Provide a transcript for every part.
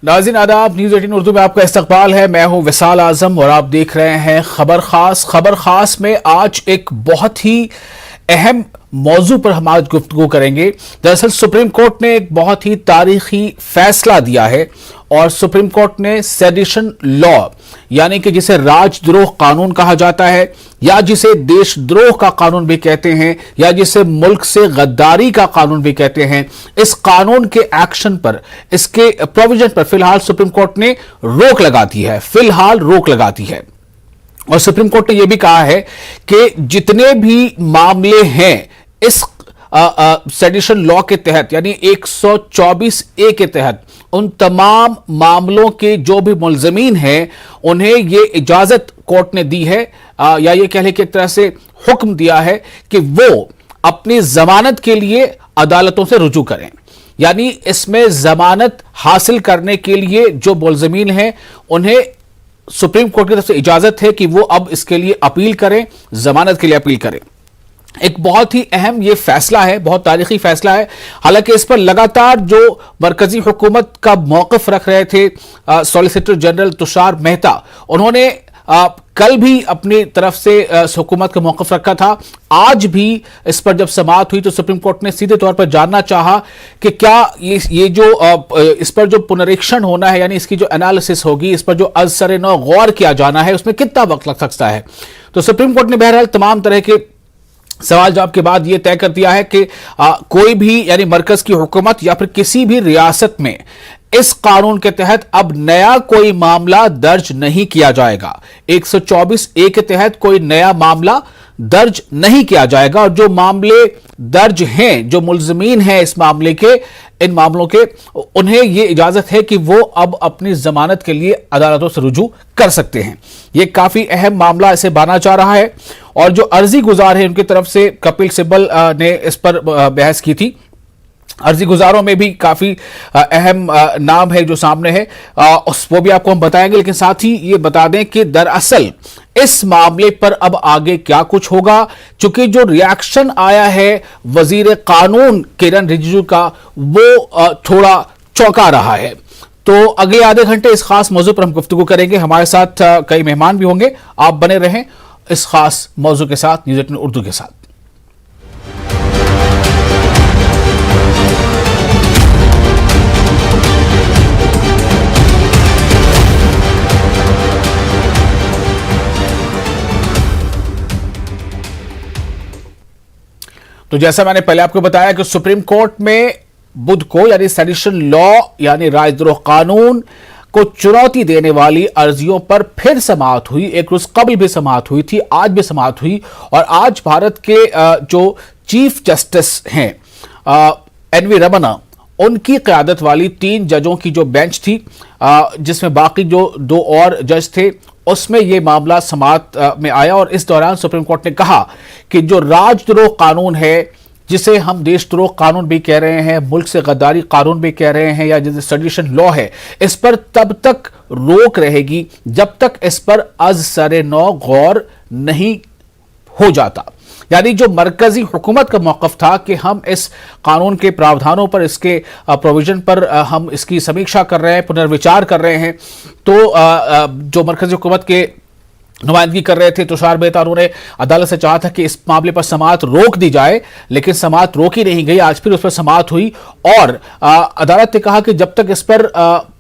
नाज़रीन आदाब, न्यूज़ 18 उर्दू में आपका इस्तकबाल है। मैं हूं विसाल आजम और आप देख रहे हैं खबर खास। खबर खास में आज एक बहुत ही अहम मौजू पर हम आज गुफ्तगू करेंगे। दरअसल सुप्रीम कोर्ट ने एक बहुत ही तारीखी फैसला दिया है और सुप्रीम कोर्ट ने सेडिशन लॉ यानी कि जिसे राजद्रोह कानून कहा जाता है या जिसे देशद्रोह का कानून भी कहते हैं या जिसे मुल्क से गद्दारी का कानून भी कहते हैं, इस कानून के एक्शन पर, इसके प्रोविजन पर फिलहाल सुप्रीम कोर्ट ने रोक लगा दी है। फिलहाल रोक लगा दी है और सुप्रीम कोर्ट ने यह भी कहा है कि जितने भी मामले हैं इस सेडिशन लॉ के तहत यानी 124A के तहत, उन तमाम मामलों के जो भी मुलजमीन हैं उन्हें यह इजाजत कोर्ट ने दी है या ये कह लें कि एक तरह से हुक्म दिया है कि वो अपनी जमानत के लिए अदालतों से रुजू करें। यानी इसमें जमानत हासिल करने के लिए जो मुलजमीन हैं उन्हें सुप्रीम कोर्ट की तरफ से इजाजत है कि वो अब इसके लिए अपील करें, जमानत के लिए अपील करें। एक बहुत ही अहम ये फैसला है, बहुत तारीखी फैसला है। हालांकि इस पर लगातार जो मरकजी हुकूमत का मौक़िफ़ रख रहे थे सॉलिसिटर जनरल तुषार मेहता, उन्होंने कल भी अपनी तरफ से हुकूमत का मौक़िफ़ रखा था। आज भी इस पर जब समाअत हुई तो सुप्रीम कोर्ट ने सीधे तौर पर जानना चाहा कि क्या ये जो इस पर जो पुनरीक्षण होना है यानी इसकी जो एनालिसिस होगी, इस पर जो अज़-सर नौ गौर किया जाना है, उसमें कितना वक्त लग सकता है। तो सुप्रीम कोर्ट ने बहरहाल तमाम तरह के सवाल जवाब के बाद यह तय कर दिया है कि कोई भी यानी मरकज की हुकूमत या फिर किसी भी रियासत में इस कानून के तहत अब नया कोई मामला दर्ज नहीं किया जाएगा। 124A के तहत कोई नया मामला दर्ज नहीं किया जाएगा और जो मामले दर्ज हैं, जो मुलजमीन हैं इस मामले के, इन मामलों के, उन्हें यह इजाजत है कि वो अब अपनी जमानत के लिए अदालतों से रुजू कर सकते हैं। यह काफी अहम मामला इसे माना जा रहा है और जो अर्जी गुजार है उनकी तरफ से कपिल सिब्बल ने इस पर बहस की थी। अर्जी गुजारों में भी काफी अहम नाम है जो सामने है, वो भी आपको हम बताएंगे। लेकिन साथ ही ये बता दें कि दरअसल इस मामले पर अब आगे क्या कुछ होगा, चूंकि जो रिएक्शन आया है वजीर कानून किरण रिजिजू का वो थोड़ा चौंका रहा है। तो अगले आधे घंटे इस खास मौजू पर हम गुफ्तगू करेंगे। हमारे साथ कई मेहमान भी होंगे। आप बने रहें इस खास मौजू के साथ, न्यूज़ 18 उर्दू के साथ। तो जैसा मैंने पहले आपको बताया कि सुप्रीम कोर्ट में बुध को यानी सेडिशन लॉ यानी राजद्रोह कानून को चुनौती देने वाली अर्जियों पर फिर समाअत हुई। एक रोज कबल भी समाअत हुई थी, आज भी समाअत हुई और आज भारत के जो चीफ जस्टिस हैं एनवी रमन्ना, उनकी क़यादत वाली 3 जजों की जो बेंच थी, जिसमें बाकी जो 2 और जज थे, उसमें यह मामला समाअत में आया और इस दौरान सुप्रीम कोर्ट ने कहा कि जो राजद्रोह कानून है, जिसे हम देशद्रोह कानून भी कह रहे हैं, मुल्क से गद्दारी कानून भी कह रहे हैं या जिसे सेडिशन लॉ है, इस पर तब तक रोक रहेगी जब तक इस पर अज़-सर नौ गौर नहीं हो जाता। यानी जो मरकजी हुकूमत का मौक़िफ़ था कि हम इस कानून के प्रावधानों पर, इसके प्रोविजन पर हम इसकी समीक्षा कर रहे हैं, पुनर्विचार कर रहे हैं, तो जो मरकजी हुकूमत के नुमाइंदगी कर रहे थे तुषार मेहता, उन्होंने अदालत से चाहा था कि इस मामले पर समाअत रोक दी जाए, लेकिन समाअत रोकी नहीं गई। आज फिर उस पर समाअत हुई और अदालत ने कहा कि जब तक इस पर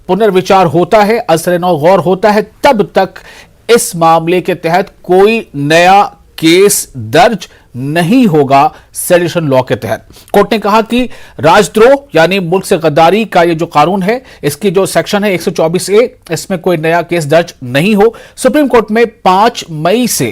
पुनर्विचार होता है, अज़-सर नौ गौर होता है, तब तक इस मामले के तहत कोई नया केस दर्ज नहीं होगा सेडिशन लॉ के तहत। कोर्ट ने कहा कि राजद्रोह यानी मुल्क से गद्दारी का ये जो कानून है, इसकी जो सेक्शन है 124A, इसमें कोई नया केस दर्ज नहीं हो। सुप्रीम कोर्ट में 5 मई से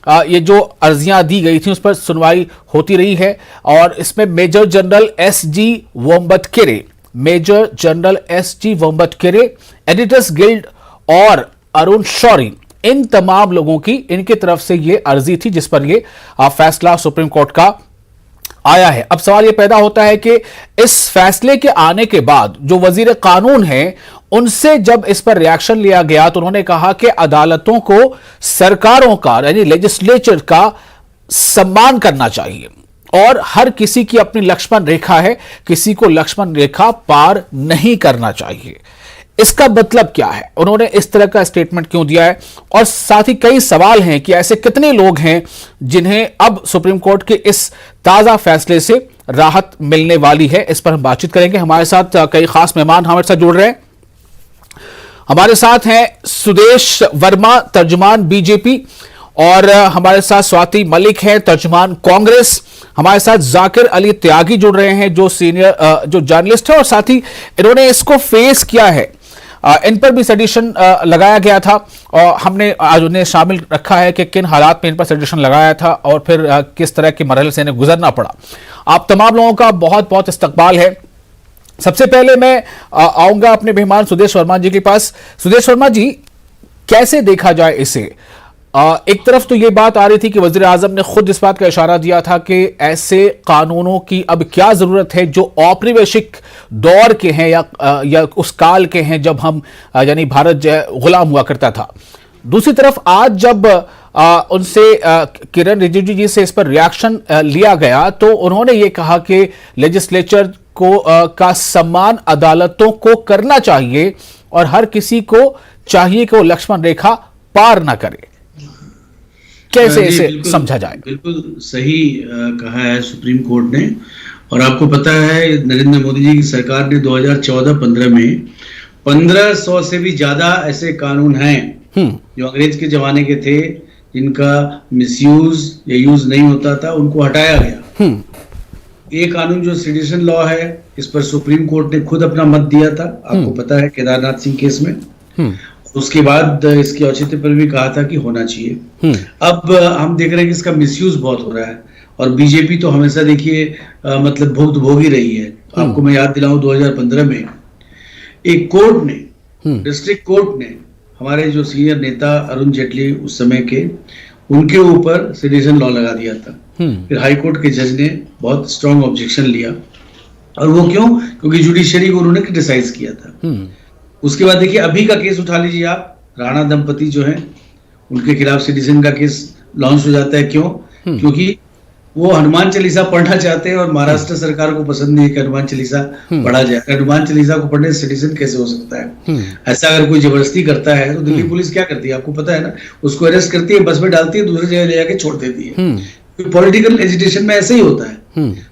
ये जो अर्जियां दी गई थी उस पर सुनवाई होती रही है और इसमें major general SG Vombatkere, major general SG Vombatkere, editors guild और अरुण शौरी, इन तमाम लोगों की, इनकी तरफ से यह अर्जी थी जिस पर यह फैसला सुप्रीम कोर्ट का आया है। अब सवाल यह पैदा होता है कि इस फैसले के आने के बाद जो वजीर कानून है उनसे जब इस पर रिएक्शन लिया गया तो उन्होंने कहा कि अदालतों को सरकारों का यानी लेजिस्लेचर का सम्मान करना चाहिए और हर किसी की अपनी लक्ष्मण रेखा है, किसी को लक्ष्मण रेखा पार नहीं करना चाहिए। इसका मतलब क्या है, उन्होंने इस तरह का स्टेटमेंट क्यों दिया है, और साथ ही कई सवाल हैं कि ऐसे कितने लोग हैं जिन्हें अब सुप्रीम कोर्ट के इस ताजा फैसले से राहत मिलने वाली है। इस पर हम बातचीत करेंगे। हमारे साथ कई खास मेहमान हमारे साथ जुड़ रहे हैं। हमारे साथ हैं सुदेश वर्मा, तर्जुमान बीजेपी, और हमारे साथ स्वाति मलिक हैं, तर्जुमान कांग्रेस। हमारे साथ जाकिर अली त्यागी जुड़ रहे हैं, जो सीनियर जो जर्नलिस्ट है, और साथ ही इन्होंने इसको फेस किया है। इन पर भी सेडिशन लगाया गया था, और हमने आज उन्हें शामिल रखा है कि किन हालात में इन पर सेडिशन लगाया था और फिर किस तरह के मरहले से इन्हें गुजरना पड़ा। आप तमाम लोगों का बहुत बहुत इस्तकबाल है। सबसे पहले मैं आऊंगा अपने मेहमान सुदेश वर्मा जी के पास। सुदेश वर्मा जी, कैसे देखा जाए इसे? एक तरफ तो ये बात आ रही थी कि वजीर आजम ने खुद इस बात का इशारा दिया था कि ऐसे कानूनों की अब क्या जरूरत है जो औपनिवेशिक दौर के हैं या उस काल के हैं जब हम यानी भारत गुलाम हुआ करता था। दूसरी तरफ आज जब उनसे किरण रिजिजू जी से इस पर रिएक्शन लिया गया तो उन्होंने ये कहा कि लेजिस्लेचर को का सम्मान अदालतों को करना चाहिए और हर किसी को चाहिए कि वो लक्ष्मण रेखा पार ना करे। कैसे इसे समझा जाए? बिल्कुल सही कहा है सुप्रीम कोर्ट ने। और आपको पता है नरेंद्र मोदी जी की सरकार ने 2014-15 में 1500 से भी ज्यादा ऐसे कानून हैं जो अंग्रेज के जमाने के थे, जिनका मिसयूज या यूज नहीं होता था, उनको हटाया गया। ये कानून जो सेडिशन लॉ है, इस पर सुप्रीम कोर्ट ने खुद अपना मत दिया था, आपको पता है, केदारनाथ सिंह केस में। उसके बाद इसके औचित्य पर भी कहा था कि होना चाहिए। अब हम देख रहे हैं कि इसका मिसयूज बहुत हो रहा है, और बीजेपी तो हमेशा देखिए मतलब भोग ही रही है। आपको मैं याद दिलाऊं, 2015 में एक कोर्ट ने, डिस्ट्रिक्ट कोर्ट ने, हमारे जो सीनियर नेता अरुण जेटली उस समय के, उनके ऊपर सेडिशन लॉ लगा दिया था। फिर हाई कोर्ट के जज ने बहुत स्ट्रॉन्ग ऑब्जेक्शन लिया, और वो क्यों? क्योंकि जुडिशरी को उन्होंने क्रिटिसाइज किया था। उसके बाद देखिए अभी का केस उठा लीजिए आप, राणा दंपति जो हैं उनके खिलाफ सेडिशन का केस लॉन्च हो जाता है। क्यों? क्योंकि वो हनुमान चालीसा पढ़ना चाहते हैं और महाराष्ट्र सरकार को पसंद नहीं है कि हनुमान चालीसा पढ़ा जाए। हनुमान चालीसा को पढ़ने से सेडिशन कैसे हो सकता है? ऐसा अगर कोई जबरदस्ती करता है तो दिल्ली पुलिस क्या करती है आपको पता है ना? उसको अरेस्ट करती है, बस में डालती है, दूसरी जगह ले जाके छोड़ देती है। पॉलिटिकल एजिटेशन में ऐसे ही होता है।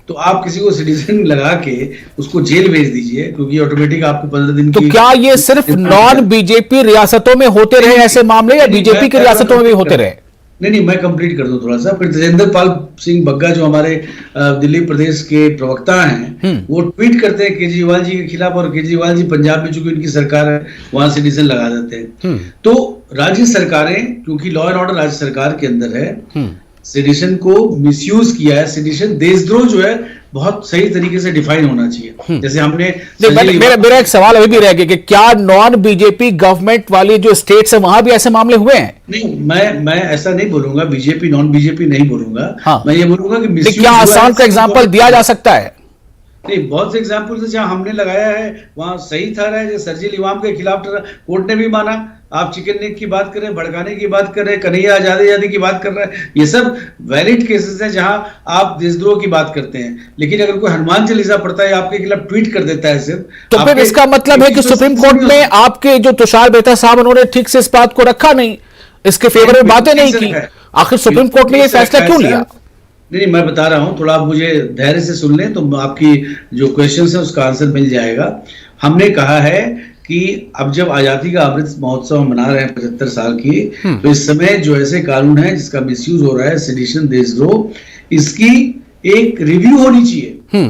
तो आप किसी को सिटीजन लगा के उसको जेल भेज दीजिए, क्योंकि ऑटोमेटिक आपको 15 दिन तो की। क्या ये सिर्फ नॉन बीजेपी रियासतों में होते रहे ऐसे मामले, या बीजेपी की रियासतों में भी होते रहे? नहीं, मैं कंप्लीट कर दूं थोड़ा सा। फिर तेजेंद्र पाल सिंह बग्गा जो हमारे दिल्ली प्रदेश के प्रवक्ता हैं, वो ट्वीट करते हैं केजरीवाल जी के खिलाफ, और केजरीवाल जी पंजाब में चूंकि उनकी सरकार है वहां सिटीजन लगा देते हैं। तो राज्य सरकारें, क्योंकि लॉ एंड ऑर्डर राज्य सरकार के अंदर है, सेडिशन को मिसयूज किया है। सेडिशन देशद्रोह जो है बहुत सही तरीके से डिफाइन होना चाहिए। जैसे हमने मेरा एक सवाल अभी भी रह गया कि क्या नॉन बीजेपी गवर्नमेंट वाली जो स्टेट्स है वहां भी ऐसे मामले हुए हैं? नहीं, मैं ऐसा नहीं बोलूंगा, बीजेपी नॉन बीजेपी नहीं बोलूंगा। हाँ। मैं ये बोलूंगा कि क्या आसाम का एग्जाम्पल दिया जा सकता है? नहीं, बहुत से एग्जाम्पल से जहां हमने लगाया है वहां सही था रहा है। जैसे सर्जिल इमाम के खिलाफ कोर्ट ने भी माना। आप चिकन नेक की बात कर रहे हैं, भड़काने की बात कर रहे हैं, कन्हैया आजादी की बात कर रहे हैं, ये सब वैलिड केसेस हैं जहां आप देशद्रोह की बात करते हैं। लेकिन अगर कोई हनुमान चालीसा पढ़ता है, आपके खिलाफ ट्वीट कर देता है सिर्फ, तो फिर इसका मतलब है कि सुप्रीम कोर्ट में आपके जो तुषार मेहता साहब, उन्होंने ठीक से इस बात को रखा नहीं, इसके फेवर में बातें नहीं की। आखिर सुप्रीम कोर्ट ने यह फैसला क्यों लिया? नहीं, मैं बता रहा हूं, थोड़ा आप मुझे धैर्य से सुन लें तो आपकी जो क्वेश्चन है उसका आंसर मिल जाएगा। हमने कहा है कि अब जब आजादी का अमृत महोत्सव मना रहे हैं 75 साल की, तो इस समय जो ऐसे कानून है जिसका मिसयूज हो रहा है, सेडिशन, देशद्रोह, इसकी एक रिव्यू होनी चाहिए।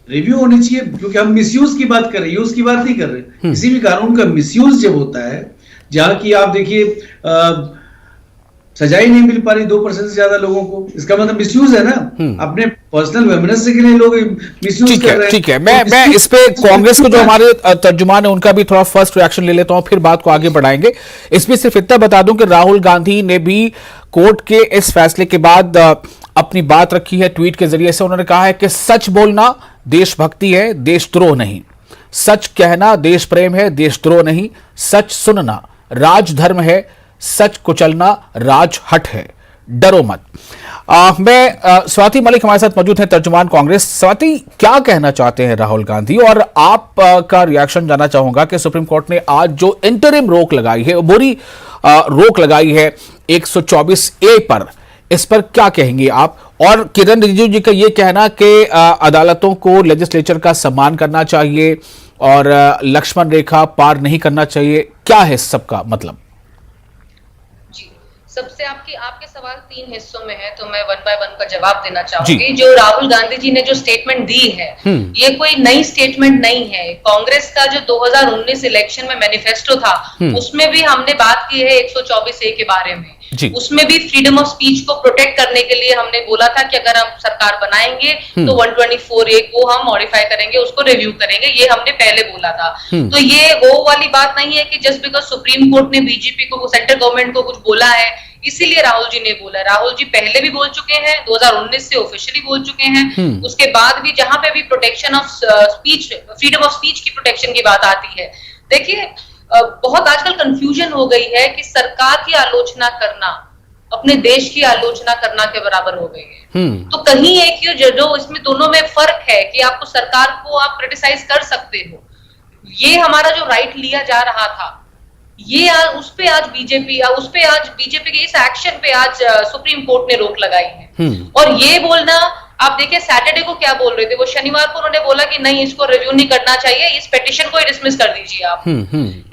रिव्यू होनी चाहिए, क्योंकि हम मिसयूज की बात कर रहे हैं, यूज की बात नहीं कर रहे। किसी भी कानून का मिसयूज जब होता है, जहां की आप देखिए सजाई नहीं मिल पा रही 2% से ज्यादा लोगों को, इसका मतलब मिसयूज है ना। अपने पर्सनल वेमनेस के लिए लोग मिसयूज कर रहे हैं। ठीक है, मैं इस पे कांग्रेस के जो हमारे तर्जुमान है उनका भी थोड़ा फर्स्ट रिएक्शन ले लेता हूं, फिर बात को आगे बढ़ाएंगे। इसमें सिर्फ इतना बता दूं कि राहुल गांधी ने भी कोर्ट के इस फैसले के बाद अपनी बात रखी है ट्वीट के जरिए से। उन्होंने कहा है कि सच बोलना देशभक्ति है, देशद्रोह नहीं। सच कहना देश प्रेम है, देशद्रोह नहीं। सच सुनना राजधर्म है, सच कुचलना राजहट है। डरो मत। मैं स्वाति मलिक हमारे साथ मौजूद है, तर्जुमान कांग्रेस। स्वाति, क्या कहना चाहते हैं राहुल गांधी, और आप का रिएक्शन जानना चाहूंगा कि सुप्रीम कोर्ट ने आज जो इंटरिम रोक लगाई है, बुरी रोक लगाई है 124A पर, इस पर क्या कहेंगे आप? और किरण रिजिजू जी का ये कहना कि अदालतों को लेजिस्लेचर का सम्मान करना चाहिए और लक्ष्मण रेखा पार नहीं करना चाहिए, क्या है सबका मतलब? सबसे आपके सवाल 3 हिस्सों में है, तो मैं 1 बाय 1 का जवाब देना चाहूंगी। जो राहुल गांधी जी ने जो स्टेटमेंट दी है, ये कोई नई स्टेटमेंट नहीं है। कांग्रेस का जो 2019 इलेक्शन में मैनिफेस्टो था, उसमें भी हमने बात की है 124A के बारे में। उसमें भी फ्रीडम ऑफ स्पीच को प्रोटेक्ट करने के लिए हमने बोला था कि अगर हम सरकार बनाएंगे तो 124A को हम मॉडिफाई करेंगे, उसको रिव्यू करेंगे, ये हमने पहले बोला था। तो ये वो वाली बात नहीं है कि जस्ट बिकॉज सुप्रीम कोर्ट ने बीजेपी को, सेंट्रल गवर्नमेंट को कुछ बोला है, इसीलिए राहुल जी ने बोला। राहुल जी पहले भी बोल चुके हैं, 2019 से ऑफिशियली बोल चुके हैं। उसके बाद भी जहां पे भी protection of speech, freedom of speech की प्रोटेक्शन की बात आती है, देखिए बहुत आजकल कंफ्यूजन हो गई है कि सरकार की आलोचना करना अपने देश की आलोचना करना के बराबर हो गई है। तो कहीं एक जो इसमें दोनों में फर्क है कि आपको सरकार को आप क्रिटिसाइज कर सकते हो, ये हमारा जो राइट लिया जा रहा था, ये उस पे आज बीजेपी के इस एक्शन पे आज सुप्रीम कोर्ट ने रोक लगाई है। और ये बोलना, आप देखिए सैटरडे को क्या बोल रहे थे वो, शनिवार को उन्होंने बोला कि नहीं, इसको रिव्यू नहीं करना चाहिए, इस पिटीशन को डिसमिस कर दीजिए आप।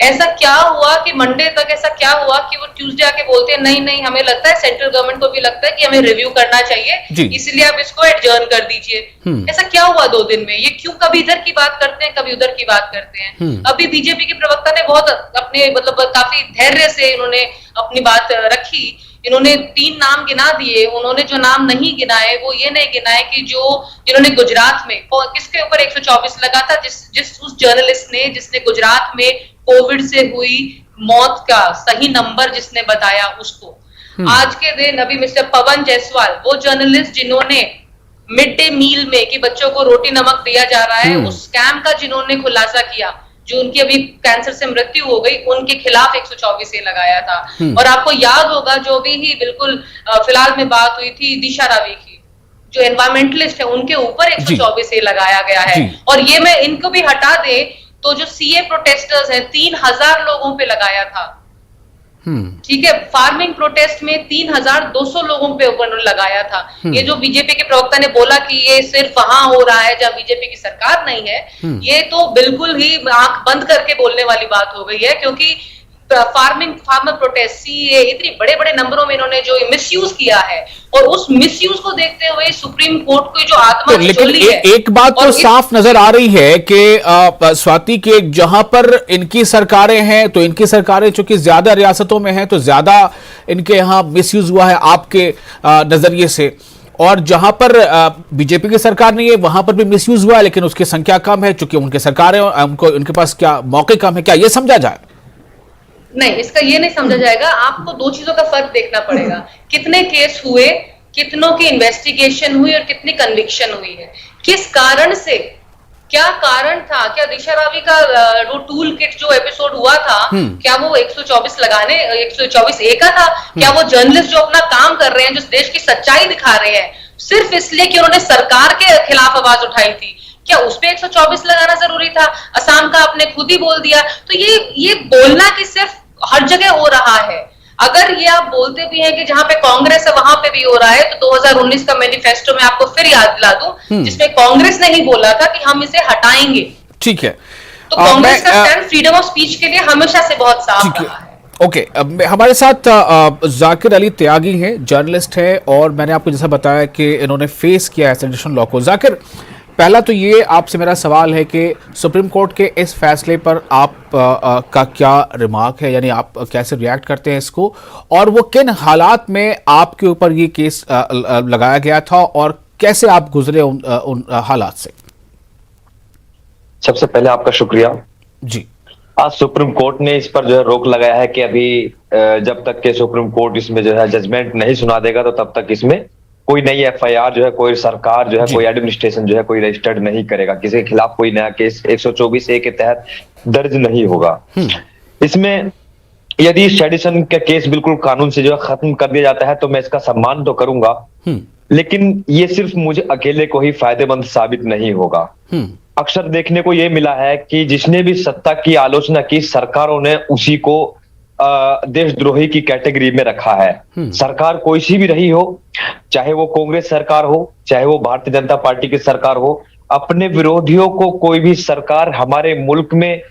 ऐसा क्या हुआ कि मंडे तक ऐसा क्या हुआ कि वो ट्यूसडे आके बोलते हैं नहीं हमें लगता है, सेंट्रल गवर्नमेंट को भी लगता है कि हमें रिव्यू करना चाहिए, इसलिए आप इसको एडजर्न कर दीजिए। ऐसा क्या हुआ 2 दिन में? ये क्यों कभी इधर की बात करते हैं, कभी उधर की बात करते हैं? अभी बीजेपी के प्रवक्ता ने बहुत अपने मतलब काफी धैर्य से इन्होंने अपनी बात रखी। इन्होंने 3 नाम गिना दिए। उन्होंने जो नाम नहीं गिनाए वो ये नहीं गिनाए कि जिन्होंने गुजरात में किसके ऊपर 124 लगा था, उस जर्नलिस्ट ने जिसने गुजरात में कोविड से हुई मौत का सही नंबर जिसने बताया उसको। आज के दिन अभी मिस्टर पवन जायसवाल, वो जर्नलिस्ट जिन्होंने मिड डे मील में कि बच्चों को रोटी नमक दिया जा रहा है, उस स्कैम का जिन्होंने खुलासा किया, जो उनकी अभी कैंसर से मृत्यु हो गई, उनके खिलाफ 124A लगाया था। और आपको याद होगा जो भी ही बिल्कुल फिलहाल में बात हुई थी दिशा रावी की, जो एनवायरमेंटलिस्ट है, उनके ऊपर 124A लगाया गया है। और ये मैं इनको भी हटा दे तो जो CA प्रोटेस्टर्स हैं 3000 लोगों पे लगाया था, ठीक है। फार्मिंग प्रोटेस्ट में 3200 लोगों पे ऊपर लगाया था। ये जो बीजेपी के प्रवक्ता ने बोला कि ये सिर्फ वहां हो रहा है जहां बीजेपी की सरकार नहीं है, ये तो बिल्कुल ही आंख बंद करके बोलने वाली बात हो गई है, क्योंकि फार्मर प्रोटेस्ट CA इतनी बड़े नंबरों में इन्होंने जो मिसयूज किया है, और उस मिसयूज को देखते हुए सुप्रीम कोर्ट को जो आत्मा तो लेकिन एक बात तो साफ नजर आ रही है कि स्वाति के जहां पर इनकी सरकारें हैं, तो इनकी सरकारें चूंकि ज्यादा रियासतों में हैं तो ज्यादा इनके यहाँ मिसयूज हुआ है आपके नजरिए से, और जहां पर बीजेपी की सरकार नहीं है वहां पर भी मिसयूज हुआ है, लेकिन उसकी संख्या कम है चूंकि उनके सरकारें उनके पास क्या मौके कम है, क्या ये समझा जाए? नहीं, इसका ये नहीं समझा जाएगा। आपको 2 चीजों का फर्क देखना पड़ेगा, कितने केस हुए, कितनों की इन्वेस्टिगेशन हुई और कितनी कन्विक्शन हुई है, किस कारण से, क्या कारण था। क्या दिशा रावी का वो टूल किट जो एपिसोड हुआ था, क्या वो 124A का था? क्या वो जर्नलिस्ट जो अपना काम कर रहे हैं, जो देश की सच्चाई दिखा रहे हैं, सिर्फ इसलिए कि उन्होंने सरकार के खिलाफ आवाज उठाई थी, क्या उस पे 124 लगाना जरूरी था? असम का आपने खुद ही बोल दिया। तो ये बोलना कि सिर्फ हर जगह हो रहा है, अगर ये आप बोलते भी हैं कि जहां पे कांग्रेस है वहां पे भी हो रहा है, तो 2019 का मैनिफेस्टो में आपको फिर याद दिला दूं, जिसमें कांग्रेस ने ही बोला था कि हम इसे हटाएंगे। ठीक है, तो कांग्रेस का स्टैंड फ्रीडम ऑफ स्पीच के लिए हमेशा से बहुत साफ रहा है। ओके, हमारे साथ जाकिर अली त्यागी हैं, जर्नलिस्ट है, और मैंने आपको जैसा बताया कि इन्होंने फेस किया है सेडिशन लॉ को। जाकिर, पहला तो ये आपसे मेरा सवाल है कि सुप्रीम कोर्ट के इस फैसले पर आप का क्या रिमार्क है, यानी आप कैसे रिएक्ट करते हैं इसको, और वो किन हालात में आपके ऊपर ये केस लगाया गया था और कैसे आप गुजरे उन हालात से? सबसे पहले आपका शुक्रिया जी। आज सुप्रीम कोर्ट ने इस पर जो है रोक लगाया है कि अभी जब तक के सुप्रीम कोर्ट इसमें जो है जजमेंट नहीं सुना देगा तो तब तक इसमें कोई नई FIR जो है, कोई सरकार जो है, कोई एडमिनिस्ट्रेशन जो है कोई रजिस्टर्ड नहीं करेगा, किसी के खिलाफ कोई नया केस 124A के तहत दर्ज नहीं होगा। इसमें यदि सेडिशन का केस बिल्कुल कानून से जो है खत्म कर दिया जाता है तो मैं इसका सम्मान तो करूंगा, लेकिन ये सिर्फ मुझे अकेले को ही फायदेमंद साबित नहीं होगा। अक्सर देखने को ये मिला है कि जिसने भी सत्ता की आलोचना की, सरकारों ने उसी को देशद्रोही की कैटेगरी में रखा है। सरकार कोई सी भी रही हो, चाहे वो कांग्रेस सरकार हो, चाहे वो भारतीय जनता पार्टी की सरकार हो, अपने विरोधियों को कोई भी सरकार हमारे मुल्क में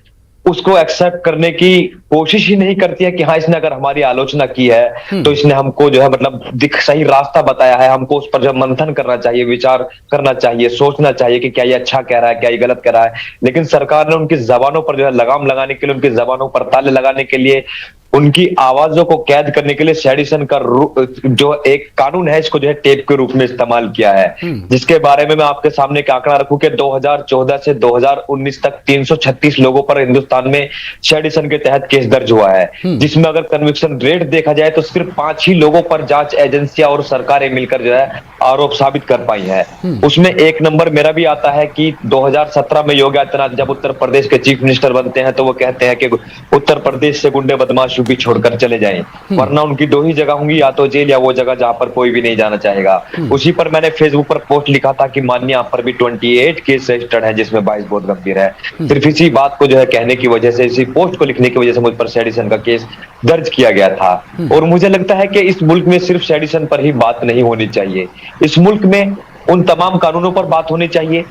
उसको एक्सेप्ट करने की कोशिश ही नहीं करती है कि हाँ, इसने अगर हमारी आलोचना की है तो इसने हमको जो है मतलब सही रास्ता बताया है, हमको उस पर जो मंथन करना चाहिए, विचार करना चाहिए, सोचना चाहिए कि क्या ये अच्छा कह रहा है, क्या ये गलत कह रहा है। लेकिन सरकार ने उनकी जबानों पर जो है लगाम लगाने के लिए, उनकी जबानों पर ताले लगाने के लिए, उनकी आवाजों को कैद करने के लिए सेडिशन का जो एक कानून है, इसको जो है टेप के रूप में इस्तेमाल किया है। जिसके बारे में मैं आपके सामने एक आंकड़ा रखूं कि 2014 से 2019 तक 336 लोगों पर हिंदुस्तान में सेडिशन के तहत केस दर्ज हुआ है, जिसमें अगर कन्विक्शन रेट देखा जाए तो सिर्फ 5 ही लोगों पर जांच एजेंसियां और सरकारें मिलकर जो है आरोप साबित कर पाई है। उसमें एक नंबर मेरा भी आता है कि 2017 में योगी आदित्यनाथ जब उत्तर प्रदेश के चीफ मिनिस्टर बनते हैं तो वो कहते हैं कि उत्तर प्रदेश से गुंडे बदमाश भी छोड़कर चले जाएं, वरना उनकी 2 ही जगह होंगी, या तो जेल या वो जगह जहां पर कोई भी नहीं जाना चाहेगा। उसी पर मैंने फेसबुक पर पोस्ट लिखा था कि माननीय आप पर भी 28 केस रजिस्टर्ड है, जिसमें 22 बहुत गंभीर है। सिर्फ इसी बात को जो है कहने की वजह से, इसी पोस्ट को लिखने की वजह से मुझ पर सेडिशन का केस दर्ज किया गया था। और मुझे लगता है कि इस मुल्क में सिर्फ सेडिशन पर ही बात नहीं होनी चाहिए, इस मुल्क में उन तमाम कानूनों पर बात होनी चाहिए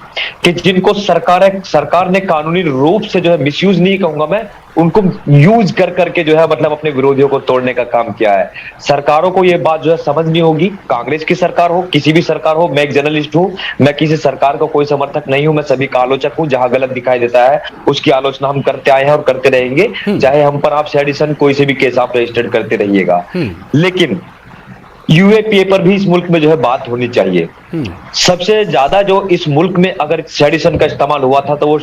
कि जिनको सरकार ने कानूनी रूप से जो है मिसयूज नहीं कहूंगा मैं, उनको यूज कर करके जो है मतलब अपने विरोधियों को तोड़ने का काम किया है। सरकारों को यह बात जो है समझनी होगी, कांग्रेस की सरकार हो, किसी भी सरकार हो। मैं एक जर्नलिस्ट हूं, मैं किसी सरकार का कोई समर्थक नहीं हूं, मैं सभी का आलोचक हूं। जहां गलत दिखाई देता है उसकी आलोचना हम करते आए हैं और करते रहेंगे, चाहे हम पर आप सेडिशन कोई से भी केस आप रजिस्टर्ड करते रहिएगा। लेकिन यूएपीए पर भी इस मुल्क में जो है बात होनी चाहिए। सबसे ज्यादा जो इस मुल्क में अगर सेडिशन का इस्तेमाल हुआ था तो वो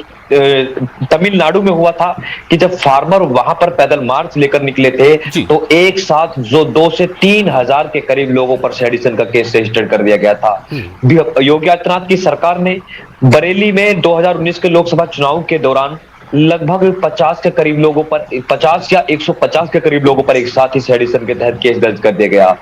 तमिलनाडु में हुआ था कि जब फार्मर वहां पर पैदल मार्च लेकर निकले थे तो एक साथ जो 2 से 3 हजार के करीब लोगों पर सेडिशन का केस रजिस्टर कर दिया गया था। योगी आदित्यनाथ की सरकार ने बरेली में 2019 के लोकसभा चुनाव के दौरान लगभग 50 के करीब लोगों पर, 50 या 150 के करीब लोगों पर एक साथ ही सेडिशन के तहत केस दर्ज कर दिया गया।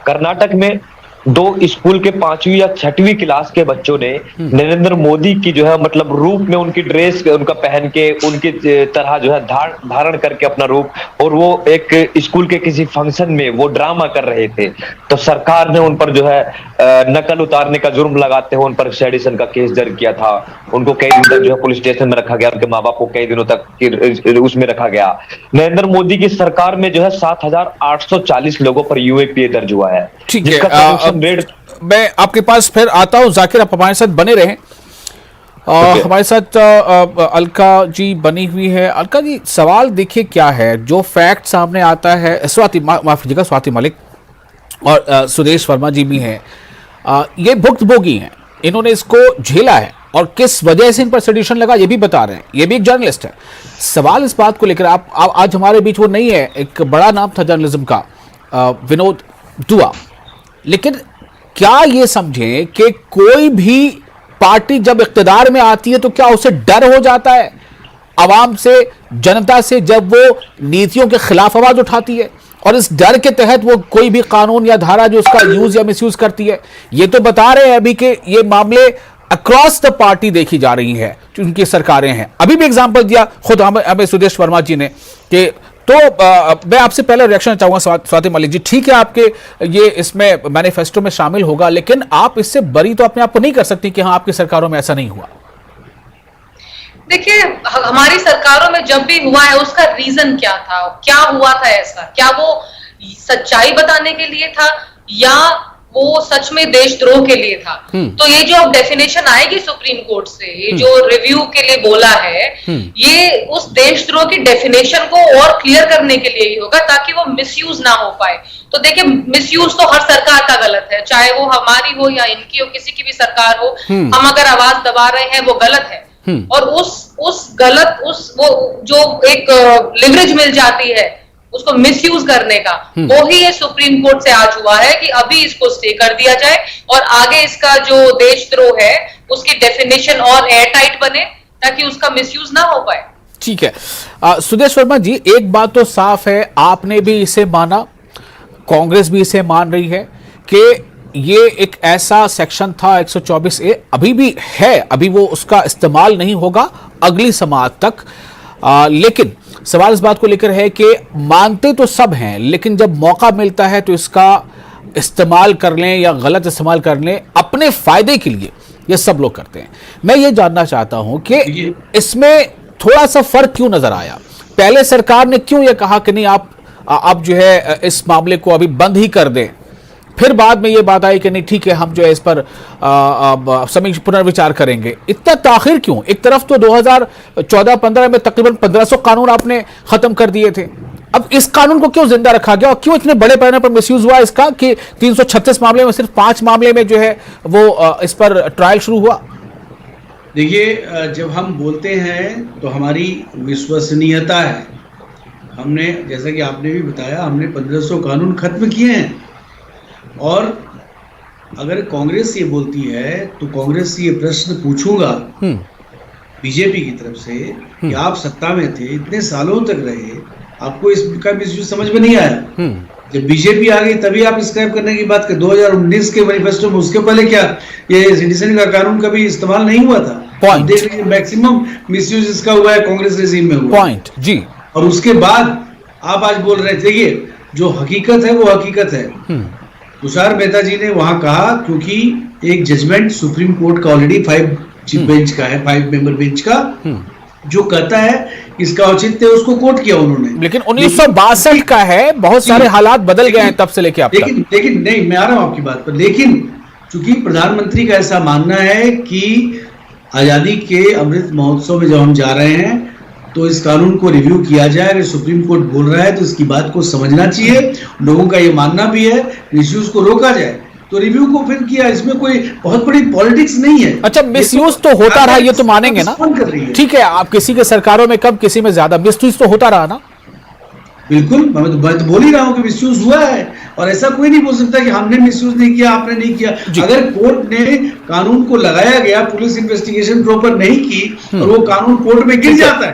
कर्नाटक में 2 स्कूल के 5वीं या 6वीं क्लास के बच्चों ने नरेंद्र मोदी की जो है मतलब रूप में उनकी ड्रेस उनका पहन के उनकी तरह जो है धारण करके अपना रूप, और वो एक स्कूल के किसी फंक्शन में वो ड्रामा कर रहे थे, तो सरकार ने उन पर जो है नकल उतारने का जुर्म लगाते हुए उन पर सेडिशन का केस दर्ज किया था। उनको कई दिन तक जो है पुलिस स्टेशन में रखा गया, उनके माँ बाप को कई दिनों तक उसमें रखा गया। नरेंद्र मोदी की सरकार में जो है 7840 लोगों पर यूएपीए दर्ज हुआ है। ठीक है, मैं आपके पास फिर आता हूं। जाकिर, आप हमारे साथ बने रहें। हमारे साथ अलका जी बनी हुई है। अलका जी, सवाल देखिए क्या है, जो फैक्ट सामने आता है, माफ कीजिएगा, स्वाति मलिक और सुदेश वर्मा जी भी हैं, ये भुक्तभोगी हैं, इन्होंने इसको झेला है और किस वजह से इन पर सेडिशन लगा ये भी बता रहे हैं। ये भी एक जर्नलिस्ट है। सवाल इस बात को लेकर आप आज हमारे बीच वो नहीं है, एक बड़ा नाम था जर्नलिज्म का, विनोद दुआ, लेकिन क्या ये समझें कि कोई भी पार्टी जब इख्तिदार में आती है तो क्या उसे डर हो जाता है आवाम से, जनता से, जब वो नीतियों के खिलाफ आवाज उठाती है और इस डर के तहत वो कोई भी कानून या धारा जो उसका यूज या मिसयूज करती है? ये तो बता रहे हैं अभी कि ये मामले अक्रॉस द पार्टी देखी जा रही है, उनकी सरकारें हैं। अभी भी एग्जाम्पल दिया खुद हमें सुदेश वर्मा जी ने कि, तो मैं आपसे पहले रिएक्शन चाहूंगा स्वाति मलिक जी। ठीक है, आपके ये इसमें मैनिफेस्टो में शामिल होगा, लेकिन आप इससे बरी तो अपने आप को नहीं कर सकती कि हाँ आपकी सरकारों में ऐसा नहीं हुआ। देखिए, हमारी सरकारों में जब भी हुआ है उसका रीजन क्या था, क्या हुआ था ऐसा, क्या वो सच्चाई बताने के लिए था या वो सच में देशद्रोह के लिए था? तो ये जो अब डेफिनेशन आएगी सुप्रीम कोर्ट से, ये जो रिव्यू के लिए बोला है, ये उस देशद्रोह की डेफिनेशन को और क्लियर करने के लिए ही होगा ताकि वो मिसयूज ना हो पाए। तो देखिए, मिसयूज तो हर सरकार का गलत है, चाहे वो हमारी हो या इनकी हो, किसी की भी सरकार हो, हम अगर आवाज दबा रहे हैं वो गलत है। और वो जो एक लिवरेज मिल जाती है उसको मिसयूज करने का, वो ही ये सुप्रीम कोर्ट से आज हुआ है कि अभी इसको स्टे कर दिया जाए और आगे इसका जो देशद्रोह है उसकी डेफिनेशन और एयर टाइट बने ताकि उसका मिसयूज ना हो पाए। ठीक है। सुदेश वर्मा जी, एक बात तो साफ है, आपने भी इसे माना, कांग्रेस भी इसे मान रही है कि ये एक ऐसा सेक्शन था 124A, अभी भी है, अभी वो उसका इस्तेमाल नहीं होगा अगली समाअत तक। लेकिन सवाल इस बात को लेकर है कि मानते तो सब हैं, लेकिन जब मौका मिलता है तो इसका इस्तेमाल कर लें या गलत इस्तेमाल कर लें अपने फायदे के लिए, ये सब लोग करते हैं। मैं ये जानना चाहता हूं कि इसमें थोड़ा सा फर्क क्यों नजर आया? पहले सरकार ने क्यों ये कहा कि नहीं आप जो है इस मामले को अभी बंद ही कर दें, फिर बाद में ये बात आई कि नहीं ठीक है हम जो है इस पर समीक्षा पुनर्विचार करेंगे। इतना ताखिर क्यों? एक तरफ तो 2014-15 में तकरीबन 1500 कानून आपने खत्म कर दिए थे, अब इस कानून को क्यों जिंदा रखा गया और क्यों इतने बड़े पैमाने पर मिसयूज हुआ इसका कि 336 मामले में सिर्फ 5 मामले में जो है वो इस पर ट्रायल शुरू हुआ? देखिए, जब हम बोलते हैं तो हमारी विश्वसनीयता है। हमने, जैसा कि आपने भी बताया, हमने 1500 कानून खत्म किए हैं। और अगर कांग्रेस ये बोलती है तो कांग्रेस से ये प्रश्न पूछूंगा बीजेपी की तरफ से कि आप सत्ता में थे, इतने सालों तक रहे, आपको इसका मिसयूज समझ में नहीं आया? जब बीजेपी आ गई तभी आप स्क्रैप करने की बात कर, 2019 के मैनिफेस्टो में, उसके पहले क्या ये सिटीजन का कानून कभी इस्तेमाल नहीं हुआ था? देख लीजिए, मैक्सिमम मिसयूज इसका हुआ है कांग्रेस रेजिम में हुआ। पॉइंट जी। और उसके बाद आप आज बोल रहे थे, ये जो हकीकत है वो हकीकत है। तुषार मेहता जी ने वहां कहा, क्योंकि एक जजमेंट सुप्रीम कोर्ट का ऑलरेडी 5 बेंच का है, 5 मेंबर बेंच का, जो कहता है इसका औचित्य, उसको कोट किया उन्होंने। लेकिन 1962 का है, बहुत सारे हालात बदल गए हैं तब से लेके अब तक। लेकिन नहीं, मैं आ रहा हूं आपकी बात पर। लेकिन चूंकि प्रधानमंत्री का ऐसा मानना है कि आजादी के अमृत महोत्सव में जब हम जा रहे हैं तो इस कानून को रिव्यू किया जाए, अगर सुप्रीम कोर्ट बोल रहा है तो इसकी बात को समझना चाहिए। लोगों का ये मानना भी है, मिसयूज को रोका जाए, तो रिव्यू को फिर किया। इसमें कोई बहुत बड़ी पॉलिटिक्स नहीं है। अच्छा, मिसयूज तो होता रहा, ये तो मानेंगे ना? ठीक है, आप किसी के सरकारों में कम, किसी में ज्यादा, मिसयूज तो होता रहा ना? बिल्कुल, मैं तो बोल ही रहा हूं कि मिसयूज हुआ है, और ऐसा कोई नहीं बोल सकता कि हमने मिसयूज नहीं किया, आपने नहीं किया। अगर कोर्ट ने कानून को लगाया गया, पुलिस इन्वेस्टिगेशन प्रॉपर नहीं की और वो कानून कोर्ट में गिर जाता है,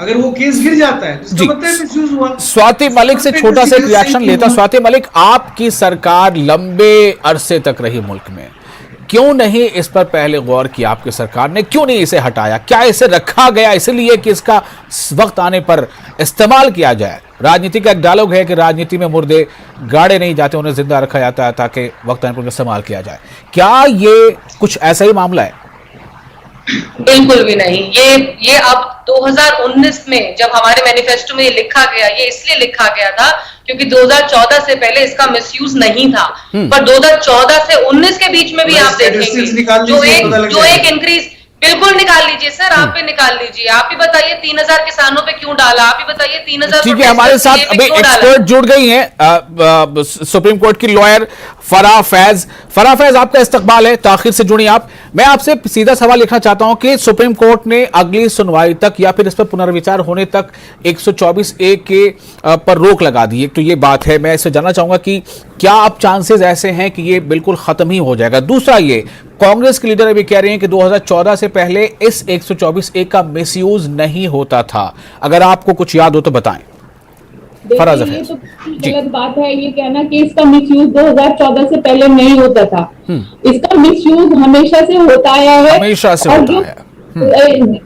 अगर वो केस गिर जाता है, तो मतलब मिसयूज हुआ। स्वाति मलिक से छोटा सा रिएक्शन लेता। स्वाति मलिक, आपकी सरकार लंबे अरसे तक रही मुल्क में, क्यों नहीं इस पर पहले गौर किया आपकी सरकार ने? क्यों नहीं इसे हटाया? क्या इसे रखा गया इसलिए कि इसका वक्त आने पर इस्तेमाल किया जाए? राजनीति का एक डायलॉग है कि राजनीति में मुर्दे गाड़े नहीं जाते, उन्हें जिंदा रखा जाता है ताकि वक्त आने पर इस्तेमाल किया जाए। क्या ये कुछ ऐसा ही मामला है? बिल्कुल भी नहीं। ये अब 2019 में जब हमारे मैनिफेस्टो में ये लिखा गया, ये इसलिए लिखा गया था क्योंकि 2014 से पहले इसका मिसयूज नहीं था, पर 2014 से 19 के बीच में भी आप देखेंगे जो एक इंक्रीज, बिल्कुल निकाल लीजिए सर, आप भी निकाल लीजिए। आप ही बताइए 3000 किसानों पे क्यों डाला? आप ही बताइए 3000। ठीक है, हमारे साथ अभी एक्सपर्ट जुड़ गई हैं, सुप्रीम कोर्ट की लॉयर फराह फैज। फराह फैज, आपका इस्तकबाल है, ताखिर से जुड़ी आप। मैं आपसे सीधा सवाल लिखना चाहता हूं कि सुप्रीम कोर्ट ने अगली सुनवाई तक या फिर इस पर पुनर्विचार होने तक 124A के पर रोक लगा दी। एक तो ये बात है, मैं इससे जानना चाहूंगा कि क्या अब चांसेस ऐसे हैं कि ये बिल्कुल खत्म ही हो जाएगा? दूसरा, ये कांग्रेस के लीडर अभी कह रहे हैं कि 2014 से पहले इस 124A का मिसयूज नहीं होता था। अगर आपको कुछ याद हो तो बताएं। ये तो गलत बात है ये कहना कि इसका मिसयूज 2014 से पहले नहीं होता था। इसका मिसयूज हमेशा से होता आया है, हमेशा से होता है।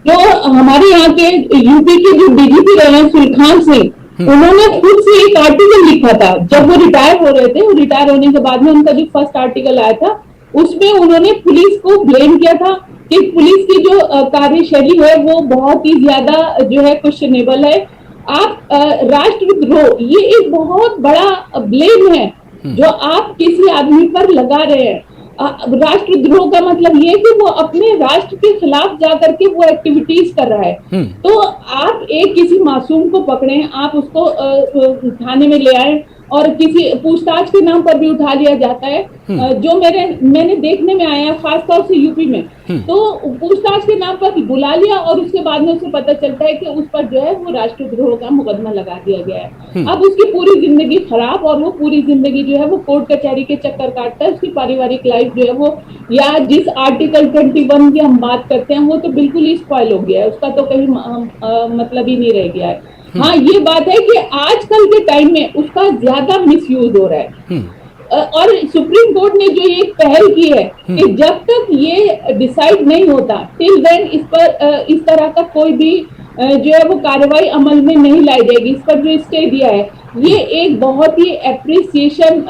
जो हमारे यहाँ के यूपी के जो डीजीपी रहे हैं सुलखान सिंह, उन्होंने खुद से एक आर्टिकल लिखा था जब वो रिटायर हो रहे थे। वो रिटायर होने के बाद में उनका जो फर्स्ट आर्टिकल आया था, उसमें उन्होंने पुलिस को ब्लेम किया था कि पुलिस की जो कार्यशैली है वो बहुत ही ज्यादा जो है क्वेश्चनेबल है। आप राष्ट्रद्रोह, ये एक बहुत बड़ा ब्लेम है जो आप किसी आदमी पर लगा रहे हैं। राष्ट्रद्रोह का मतलब ये है कि वो अपने राष्ट्र के खिलाफ जाकर के वो एक्टिविटीज कर रहा है। तो आप एक किसी मासूम को पकड़े, आप उसको थाने में ले आए और किसी पूछताछ के नाम पर भी उठा लिया जाता है। जो मैंने देखने में आया खासतौर से यूपी में, तो पूछताछ के नाम पर बुला लिया और उसके बाद में उसे पता चलता है कि उस पर जो है वो राष्ट्रद्रोह का मुकदमा लगा दिया गया है। अब उसकी पूरी जिंदगी खराब, और वो पूरी जिंदगी जो है वो कोर्ट कचहरी के चक्कर काटता है। उसकी पारिवारिक लाइफ जो है वो, या जिस आर्टिकल 21 की हम बात करते हैं, वो तो बिल्कुल ही स्पॉइल हो गया है, उसका तो कहीं मतलब ही नहीं रह गया है। हाँ, ये बात है कि आजकल के टाइम में उसका ज्यादा मिसयूज हो रहा है। और सुप्रीम कोर्ट ने जो ये पहल की है कि जब तक ये डिसाइड नहीं होता, टिल देन इस पर इस तरह का कोई भी जो है वो कार्रवाई अमल में नहीं लाई जाएगी। इस पर जो स्टे दिया है, ये एक बहुत ही एप्रिसिएशन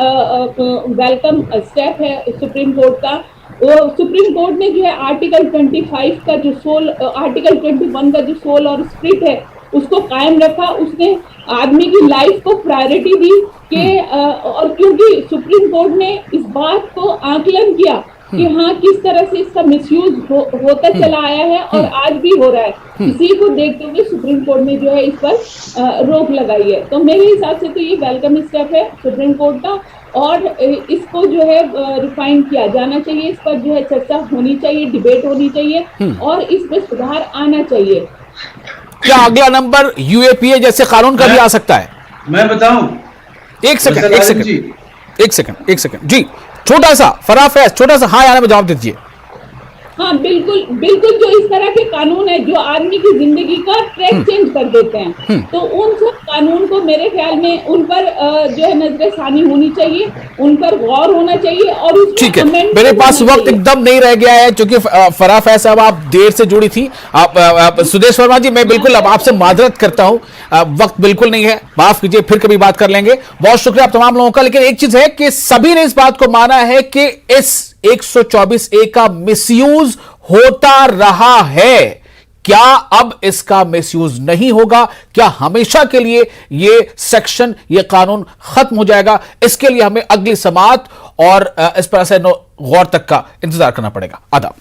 वेलकम स्टेप है सुप्रीम कोर्ट का। वो सुप्रीम कोर्ट ने जो है आर्टिकल 25 का जो सोल, आर्टिकल 21 का जो सोल और स्पिरिट है उसको कायम रखा। उसने आदमी की लाइफ को प्रायोरिटी दी कि और क्योंकि सुप्रीम कोर्ट ने इस बात को आकलन किया कि हाँ किस तरह से इसका मिसयूज होता चला आया है और आज भी हो रहा है, इसी को देखते हुए सुप्रीम कोर्ट ने जो है इस पर रोक लगाई है। तो मेरे हिसाब से तो ये वेलकम स्टेप है सुप्रीम कोर्ट का, और इसको जो है रिफाइन किया जाना चाहिए। इस पर जो है चर्चा होनी चाहिए, डिबेट होनी चाहिए और इसमें सुधार आना चाहिए। क्या अगला नंबर यूएपीए जैसे कानून का भी आ सकता है? मैं बताऊं? एक सेकंड जी, छोटा सा फराह फैज, छोटा सा हाँ या ना में जवाब दीजिए। हाँ बिल्कुल बिल्कुल, जो इस तरह के कानून है जो आदमी की जिंदगी का ट्रैक चेंज कर देते हैं, तो उन सब कानून को मेरे ख्याल में उन पर जो है नजरसानी होनी चाहिए, उन पर गौर होना चाहिए। और ठीक है, मेरे पास वक्त एकदम नहीं रह गया है क्योंकि फराह फैज साहब आप देर से जुड़ी थी। आप सुदेश वर्मा जी, मैं बिल्कुल अब आपसे माजरत करता हूं, वक्त बिल्कुल नहीं है, माफ कीजिए, फिर कभी बात कर लेंगे। बहुत शुक्रिया आप तमाम लोगों का। लेकिन एक चीज है कि सभी ने इस बात को माना है कि इस 124A का मिसयूज होता रहा है। क्या अब इसका मिसयूज नहीं होगा? क्या हमेशा के लिए ये सेक्शन, ये कानून खत्म हो जाएगा? इसके लिए हमें अगली समाअत और इस पर से गौर तक का इंतजार करना पड़ेगा। आदाब।